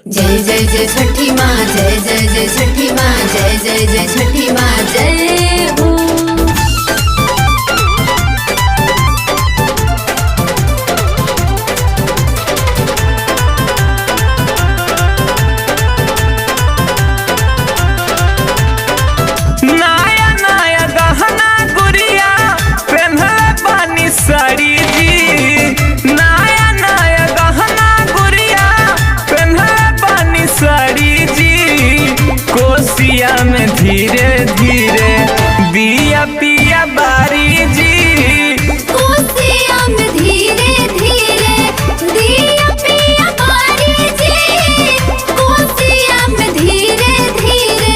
जय जय जय छठी माँ, जय जय जय छठी माँ, जय जय जय छठी माँ, जय हो। नया नया गहना गुड़िया पेन्हले बानी साड़ी जी। नया नया गहना गुड़िया पेन्हले बानी साड़ी जी। कोसिया में धीरे धीरे दिया पिया बारी जी। कोसिया में धीरे धीरे दिया पिया बारी जी। कोसिया में धीरे धीरे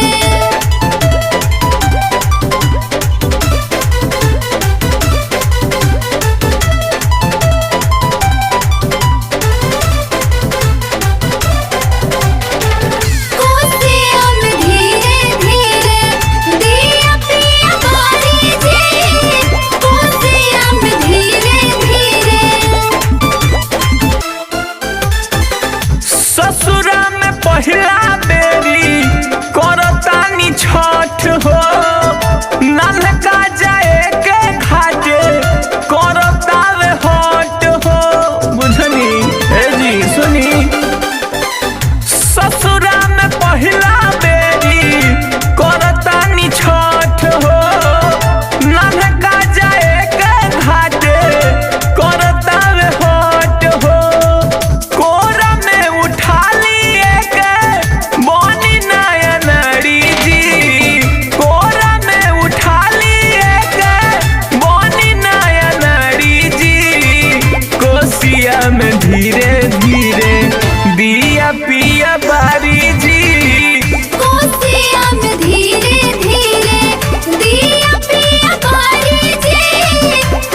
कोसिया में धीरे धीरे दिया पिया बारी जी। कोसिया में धीरे धीरे ससुरा में पहिला बेरी करतानी छठ हो। नन्हका जाए के घाटे करतावे हट हो। बुझनी ए जी सुनी। ससुरा में पहिला बेरी करतानी छठ हो। नन्हका जाए के घाटे करतावे हट हो। कोरा में उठा लिए के बनी नया नारी जी। कोरा में उठा लिए के बनी नया नारी जी। कोसिया में धीरे धीरे दिया पिया बारी जी। कोसिया में धीरे धीरे दिया पिया बारी जी।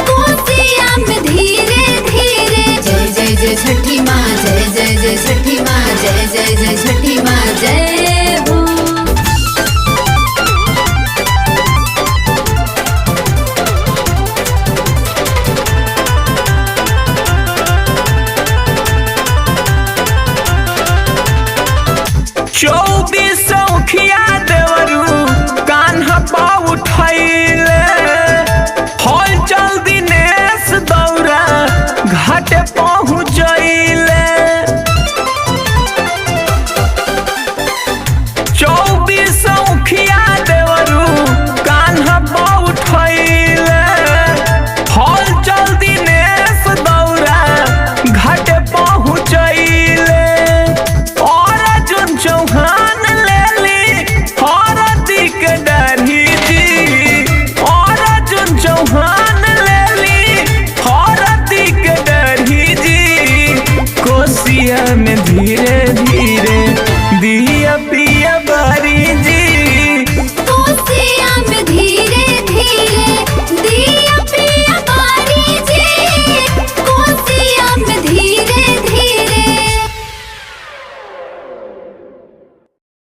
कोसिया में धीरे धीरे जय जय जय छठी माँ, जय जय जय छठी माँ, जय जय जय छठी माँ, जय हो। चौबीस सौखिया देवरू कान्हा पा उठैले।